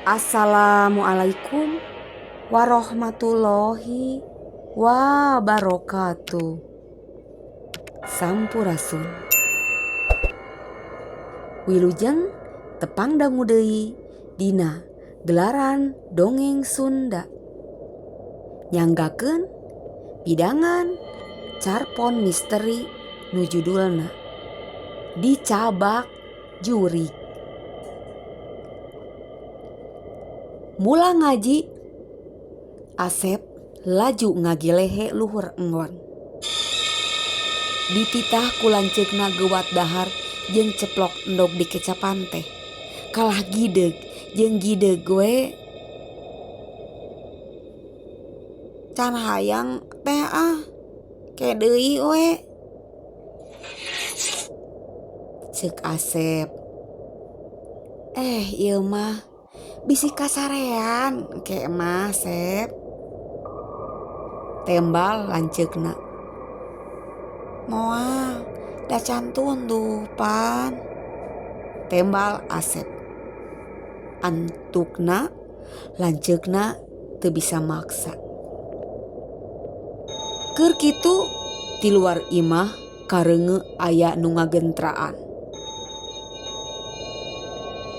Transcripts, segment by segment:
Assalamualaikum warahmatullahi wabarakatuh. Sampurasun. Wilujeng tepang dangu deui dina gelaran dongeng Sunda. Nyanggakeun pidangan carpon misteri nu judulna Dicabak Jurig. Mula ngaji, Asep laju ngagilehe luhur enggon. Dititah ku lanceukna gewat dahar jeung ceplok endog di kecapan teh. Kalah gideg jeung gideg we. Can hayang teh ke deui we. Ceuk Asep. Ieu mah bisi kasarean ke mah Sep. Tembal lanceukna. Moal da cantun tuh pan. Tembal Asep. Antukna lanceukna teu bisa maksa. Keur kitu di luar imah kareunge aya nu ngagentraan.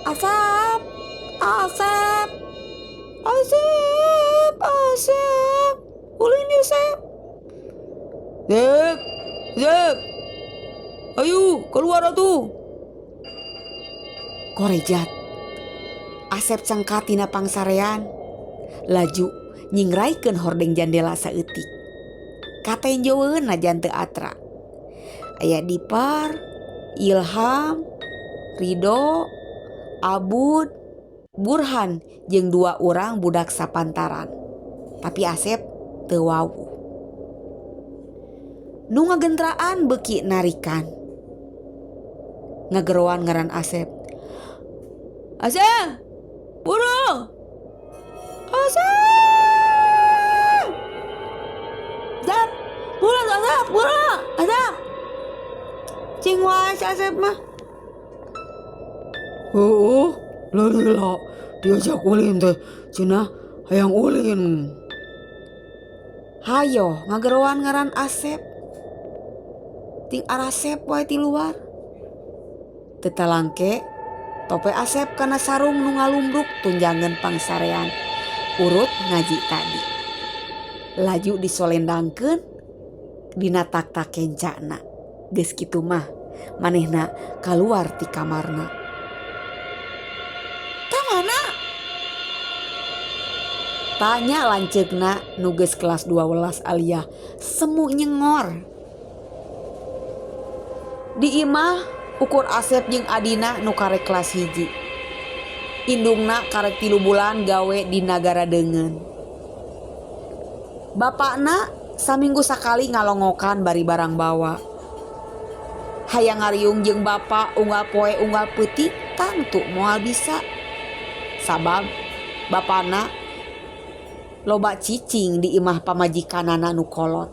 Asep, Asep, Asep, Asep, ulin yuk Sep. Sep, ayo keluar atuh. Korejat, Asep cangkat tina pangsarean, laju nyingraikeun hordeng jandela saeutik. Katenjoeun najan teu atra. Aya Dipar, Ilham, Ridho, Abud, Burhan jeung 2 urang budak sapantaran. Tapi Asep teu wawuh. Nu ngagentraan beuki narikan. Ngageroan ngaran Asep. Asep! Buru! Asep! Asep! Pulang Asep! Buru! Asep! Cing wae si Asep mah. Lila diajak ulin teh cenah hayang ulin. Hayo ngageroan ngaran Asep. Ting Arasep wae ti luar. Tetalangke tope Asep kana sarung nu ngalumbruk tunjangan pangsarean urut ngaji tadi. Laju disolendangkeun dina tak-tak kencana. Geus kitu mah manehna kaluar ti kamarna. Mana? Tanya lanceukna nu geus kelas 12 aliah semu nyengor. Di imah ukur Asep jeung adina nu karek kelas 1. Indungna karek 3 bulan gawe di nagara deungeun. Bapakna saminggu sakali ngalongokan bari barang bawa. Hayang ngariung jeung bapa unggal poe unggal peutik tangtu moal bisa. Sabab bapana loba cicing di imah pamajikanana nu kolot.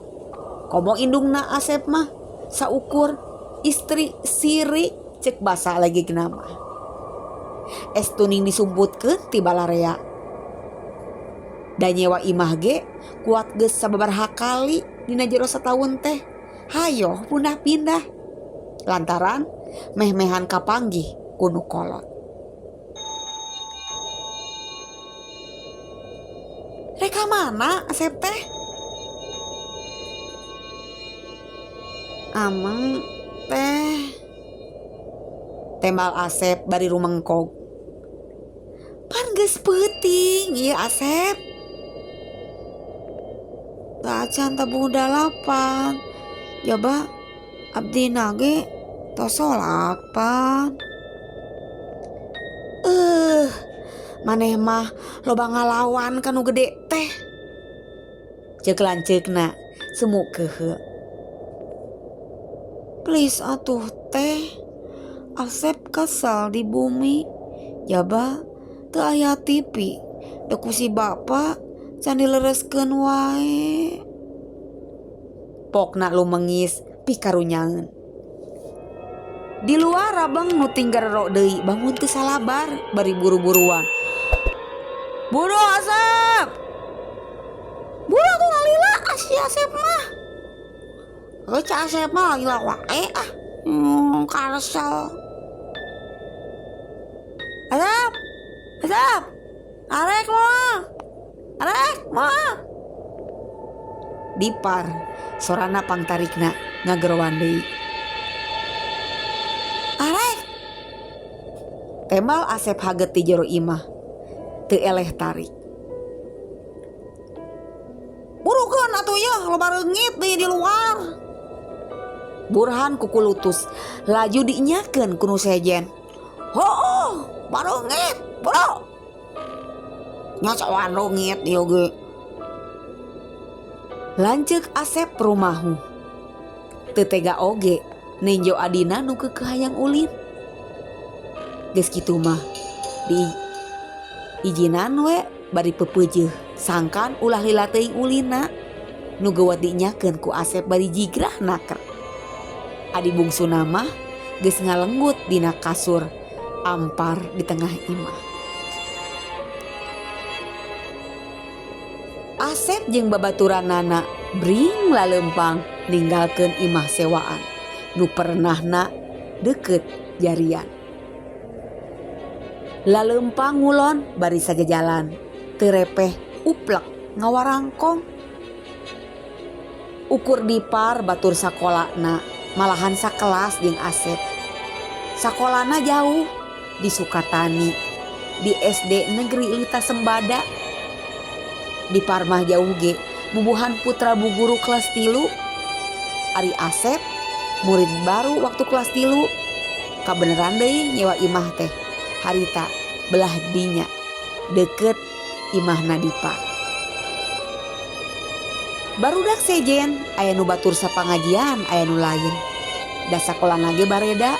Komo indungna Asep mah saukur istri siri cek basa lagi genama. Estuning disumputkeun ti balarea. Da nyewa imah ge kuat geus sababaraha kali dina jero sataun teh. Hayo pindah-pindah. Lantaran meh-mehan kapanggih ku nu kolot. Reka mana Asep teh? Amang teh. Tembal Asep bari rumengkog. Pan geus peuting ieu Asep. Da acan teh budalapan. Coba abdina ge tos salat pan. Maneh mah loba ngalawan kanu gede teh. Ceuk lanceukna semu keheul. Please atuh teh. Asep kesal di bumi. Jaba teu aya TV. Da ku si bapa can dilereskeun wae. Pokna lumengis pikarunyangeun. Di luar Abang nu tinggal rok deui bangun teu salabar bari buru-buruan. Buru Asep. Buru tuh nalila si Asep mah. Cak Asep mah lagi wae ah. Karesel. Asep. Asep. Arek mah. Dipar sorana pangtarikna ngagerowan deui. Arek. Tembal Asep haget ti jero imah. Teu eleh tarik. Burukeun atuh ya loba reungit di luar. Burhan kukulutus laju dinyakeun ku nu sejen. Heuh, bareungit, bro. Nya cawan reungit ieu ge. Lanceuk Asep perumahu. Teu tega oge ninjo adina nu keukeuh hayang ulin. Geus kitu mah di ijinan we bari pepeujeuh sangkan ulah lila teuing ulina nu geuwat dinyakeun ku Asep bari jigrah naker. Adi bungsu mah geus ngalenggut dina kasur ampar di tengah imah. Asep jeung babaturanana bring laleumpang ninggalkeun imah sewaan nu pernahna deukeut jarian. Laleumpang ngulon bari sajajalan teu repeh uplek ngawarangkong. Ukur Dipar batur sakolana malahan sakelas jeung Asep. Sakolana jauh di Sukatani, di SD Negeri Lita Sembada. Dipar mah jauh ge bubuhan putra bu guru kelas 3. Ari Asep murid baru waktu kelas 3. Kabeneran deui nyewa imah teh harita belah dinya deket imahna Dipar. Barudak sejen aya nu batur sapangajian aya nu lain. Da sakolana ge bareda.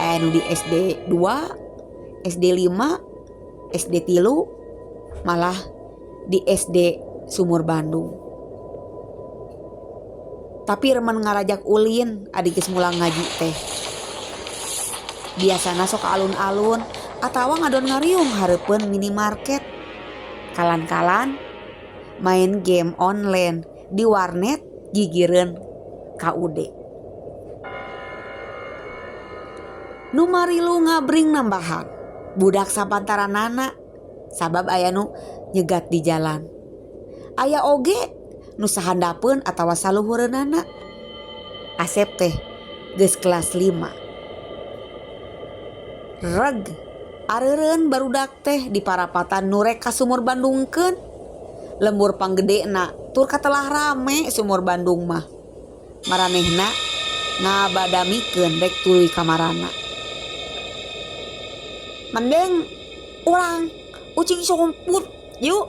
Aya nu di SD 2, SD 5, SD 3, malah di SD Sumur Bandung. Tapi remen ngarajak ulin adik geus mulang ngaji teh. Biasana sok alun-alun atawa ngadon ngariung hareupeun minimarket. Kalan-kalan main game online di warnet gigireun KUD. Nu marilu ngabring nambahan budak sapantaranana sabab aya nu nyegat di jalan. Aya oge nu sahandapeun atawa saluhureunana. Asep teh geus kelas 5. Reg areureun barudak teh di parapatan nu rek ka Sumur Bandungkeun. Lembur panggedena tur katelah rame Sumur Bandung mah. Maranehna ngabadamikeun rek tuluy kamarana. Mending urang ucing sumput yuk,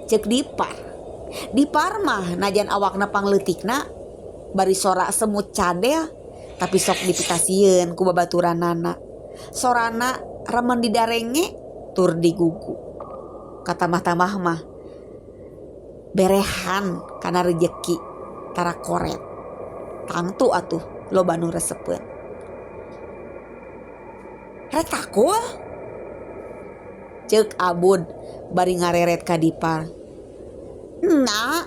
cek Dipar. Dipar mah najan awakna pangleutikna bari sora semut cadel tapi sok dipikasieun ku babaturanana. Sorana remen didarenge tur digugu. Katamah-tamah mah berehan kana rejeki tara koret. Tangtu atuh loba nu resepeun. Rek takul ceuk Abud bari ngareret ka Dipar. Nah,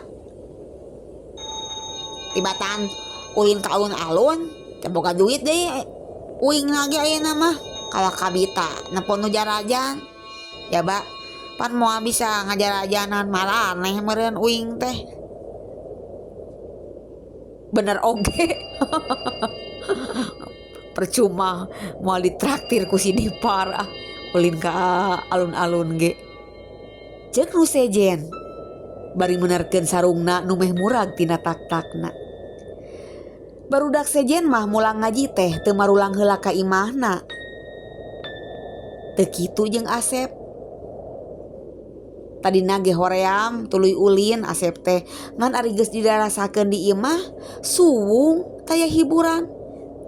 tibatan ulin ka alun-alun teu boga duit deui. Uing lagi ayeuna mah kalau kabita nepon nu jarajan. Ya ba, pan moal bisa ngajarajanan maraneh meureun uing teh. Bener oge. Percuma moal ditraktir ku si Dipar ulin ka alun-alun ge. Ceuk nu sejen bari meunarkeun sarungna nu meh murag tina tak-takna. Barudak sejen mah mulang ngaji teh teu marulang heula ka imahna. Teu kitu jeung Asep. Tadina ge hoream tuluy ulin Asep teh ngan ari geus didarasakeun di imah suwung taya hiburan.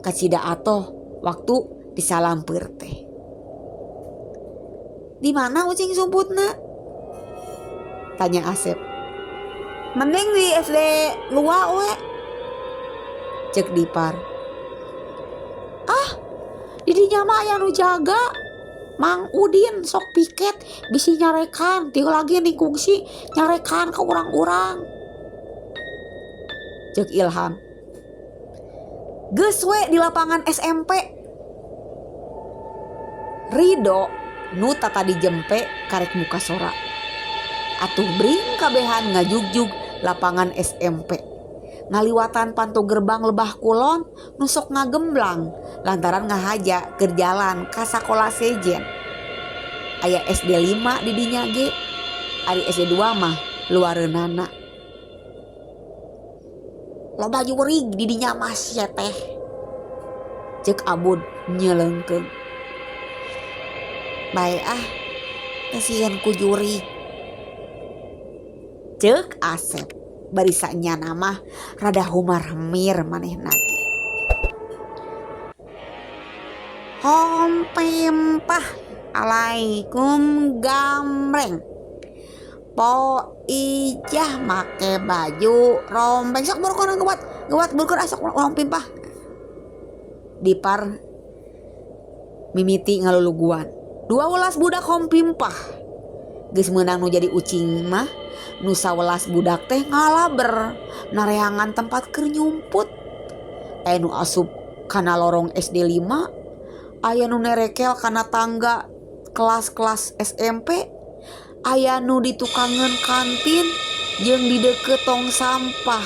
Kacida atoh waktu disalampeur teh. Di mana ucing sumputna? Tanya Asep. Mending di SD luar we. Cek Dipar. Didinya mah aya nu jaga. Mang Udin sok piket bisi nyarekan tiu lagi nih kungsi nyarekan ke urang-urang. Cek Ilham. Geus we di lapangan SMP. Rido nu tata dijempe karek muka sora. Atuh bring kabehan ngajugjug lapangan SMP. Ngaliwatan pantu gerbang Lebah Kulon nusok ngagemblang lantaran ngahaja keur jalan ka sakola sejen. Aya SD 5 di dinya ge. Ari SD 2 mah luareunana. Loba jurig di dinya mah sia teh. Cek Abud nyeleungkeun. Bae kasihan ku juri. Cek Asep barisanya nama rada humar-humir manehna ge. Hom pempah alaikum gamreng. Po ijah make baju rombeng sok burukun gewat burukun sok hom pempah. Dipar mimiti ngaluluguan. 12 budak hom pimpah. Geus meunang nu jadi ucing mah nu 11 budak teh ngalaber nareangan tempat keur nyumput. Aya nu asup kana lorong SD 5, aya nu nerekel kana tangga kelas-kelas SMP, aya nu di tukangan kantin jeung di deukeut tong sampah.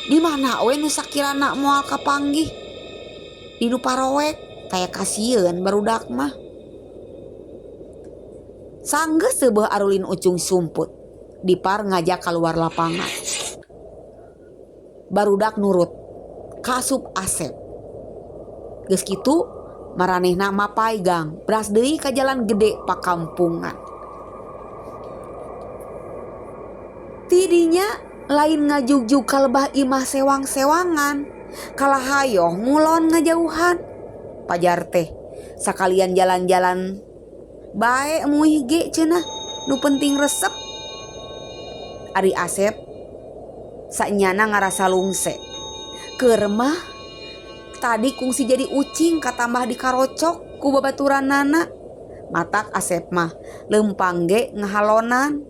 Di mana we nu sakirana moal kapanggih? Di nu parowek kaya kasieun barudak mah. Sanggeus seubeuh arulin ucung sumput, Dipar ngajak keluar lapangan. Barudak nurut, kasup Asep. Geus kitu maranehna mapai gang, beras deui ka jalan gede pakampungan. Tidinya lain ngajugjug ka lebah imah sewang-sewangan, kalah hayoh ngulon ngajauhan. Pajar teh sakalian jalan-jalan bae muih ge cenah, nu penting resep. Ari Asep sanyana ngarasa lungse. Keur mah tadi kungsi jadi ucing katambah dikarocok ku babaturanana. Matak Asep mah lempang ge ngahalonan.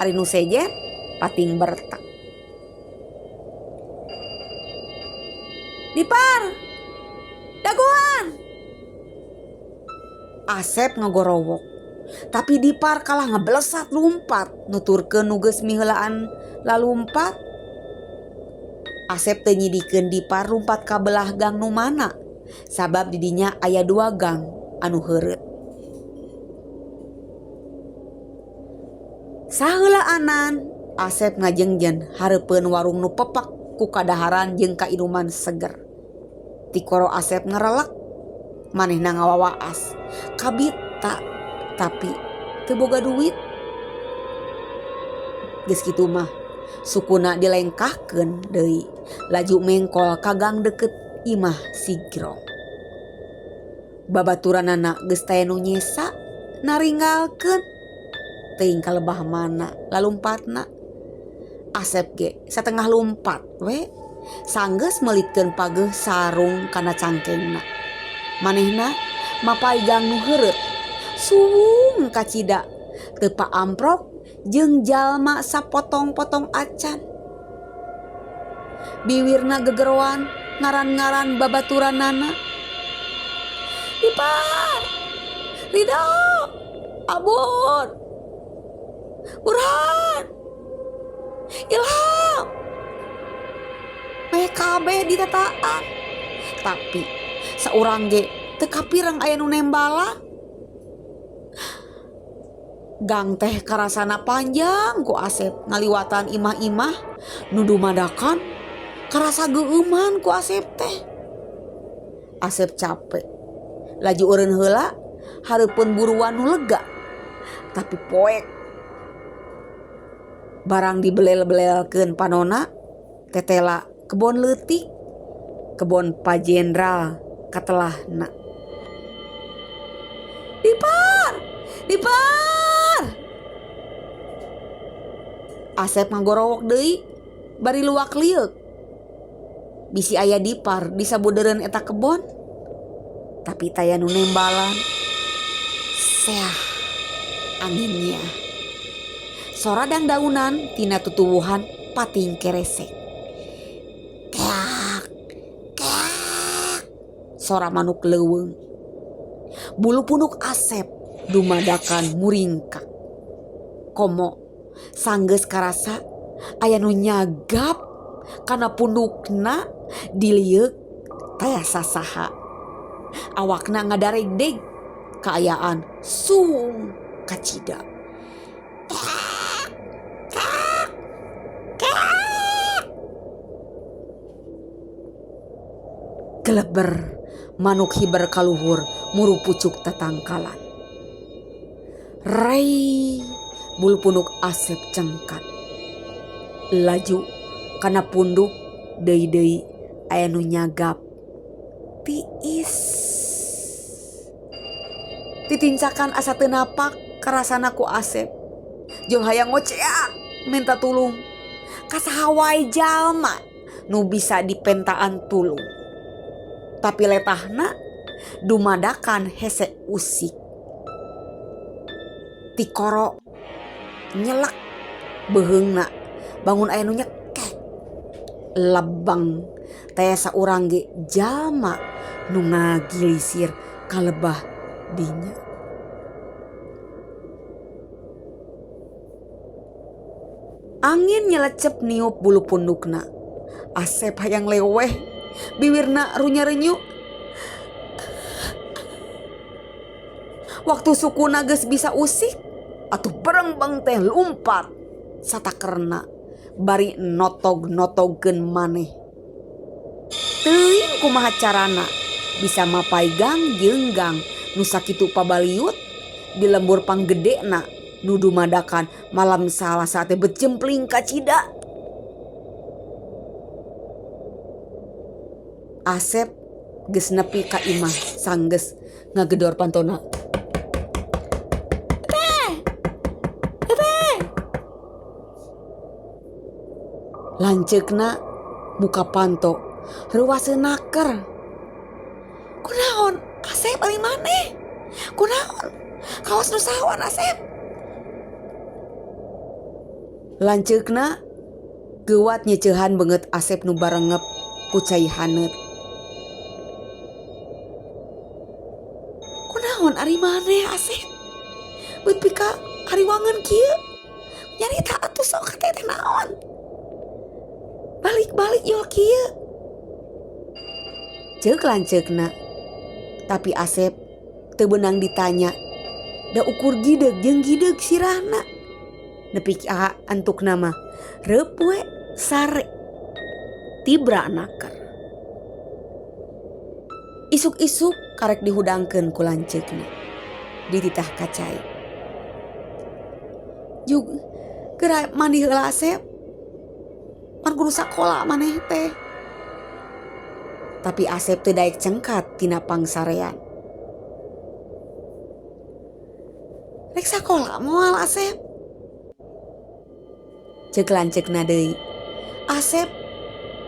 Ari nu sejen pating bertak. Dipar, daguan. Asep ngegorowok, tapi Dipar kalah ngeblesat lumpat nuturkeun nu geus miheulaan lalumpat. Asep teu nyidikeun Dipar lumpat ka belah gang nu mana, sabab di dinya aya 2 gang anu heureut. Saheulaanan Asep ngajengjen hareupeun warung nu pepak ku kadaharan jeung kainuman seger. Tikoro Asep ngerelek, manehna ngawawaas kabita tapi teu boga duit. Geus kitu mah sukuna dilengkahkeun deui, laju mengkol ka gang deukeut imah Sigrong. Babaturanana geus taya nu nyesa naringgalkeun teuing ka lebah mana lalumpatna. Asep ge satengah lumpat we sanggeus melitkeun pageuh sarung kana cangkengna. Manehna mapai gang nu heureut suwung kacida teu paamprok jeung jalma sapotong-potong acan. Biwirna gegeroan ngaran-ngaran babaturanana. Dipar, Ridho, Abud, Burhan, Ilham. kabeh ditataan. Tapi saurang ge teu kapireng aya nu nembala. Gang teh karasana panjang ku Asep ngaliwatan imah-imah nu dumadakan karasa geueuman ku Asep teh. Asep capek. Laju eureun heula hareupeun buruan nu lega. Tapi poek. Barang dibelel-belelkeun panona tetela kebon leutik, kebon Pa Jenderal katelahna. Dipar! Dipar! Asep ngagorowok deui bari luak liuk. Bisi aya Dipar di sabudeureun eta kebon. tapi taya nu nembalan. Seah anginnya. Sora dangdaunan tina tutuwuhan pating keresek. Keak, keak. Sora manuk leuweung. Bulu punuk Asep dumadakan muringkak. Komo sanggeus karasa aya nu nyagap kana pundukna dilieuk taya sasaha. Awakna ngadaregdeg kaayaan sung kacida. Geleber manuk hiber kaluhur muru pucuk tatangkalan. Rai bulu punduk Asep cengkat. Laju kana punduk deui-deui aya nu nyagap. Tiis. Ditincakan asa teu napak karasana ku Asep. Jeung hayang ngoceak minta tulung ka saha wae jalma nu bisa dipentaan tulung. Tapi letahna dumadakan hese usik. Tikoro nyelak beheungna bangun aya nu nyekek. Lebang taya saurang ge jalma nu ngagilisir kalebah dinya. Angin nyelecep niup bulu pundukna. Asep hayang leweh, bibirna runya-renyu. Waktu sukuna geus bisa usik, atuh berengbeng teh lumpat satakerna bari notog-notogkeun maneh. Teuing kumaha carana bisa mapai gang jeung gang nu sakitu pabaliut di lembur panggedena nu dumadakan malam salah sate becempling kacida. Asep geus nepi ka imah sanggeus ngagedor pantona. Lanceukna muka panto reuwaseun naker. Kunaon Asep ari maneh? Kunaon? Kaos nu sawan Asep? Lanceukna geuwat nyeuceuhan beungeut Asep nu barengep ku cai haneut. Kunaon ari maneh Asep? Beut pika hariwangeun kieu. Nyarita atuh sok teh naon? Balik-balik yul kieu. Ceuk lanceukna. Tapi Asep teu beunang ditanya. Da ukur gideg jeung gideg sirahna. Nepi ka antukna mah reup we sare. Tibra naker. Isuk-isuk karek dihudangkeun ku lanceukna. Dititah kacai. Jug geura mandi heula Asep. Pan kudu sakola maneh teh. Tapi Asep teu daek cengkat tina pangsarean. Rek sakola moal Asep. Ceuk lanceukna deui. Asep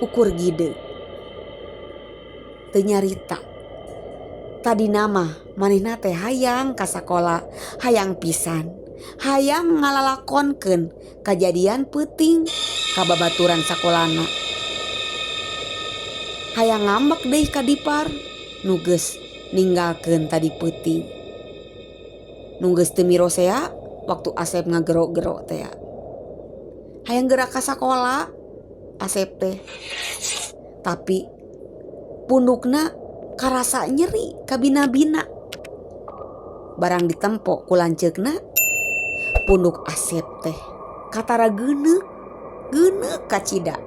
ukur gideg. Teu nyarita. Tadina mah manehna teh hayang ka sakola, hayang pisan. Hayang ngalalakonkeun kajadian peuting ka babaturan sakolana. Hayang ngambek deui ka dipar nu geus ninggalkeun tadi peuting. Nu geus teu mirosea waktu Asep ngagero-gero teh. Hayang geura ka sakola Asep teh. Tapi pundukna karasa nyeri ka bina-bina. Barang ditempo ku lanceukna, punduk Asep teh katara geuneuk kacida.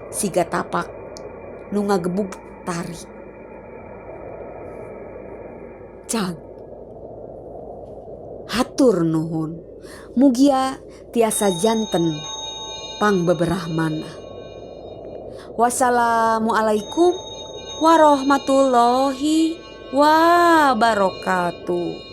Siga tapak nu ngagebug tari. Cag. Hatur nuhun. Mugia tiasa janten pangbeberahmana. Wassalamualaikum warahmatullahi wabarakatuh.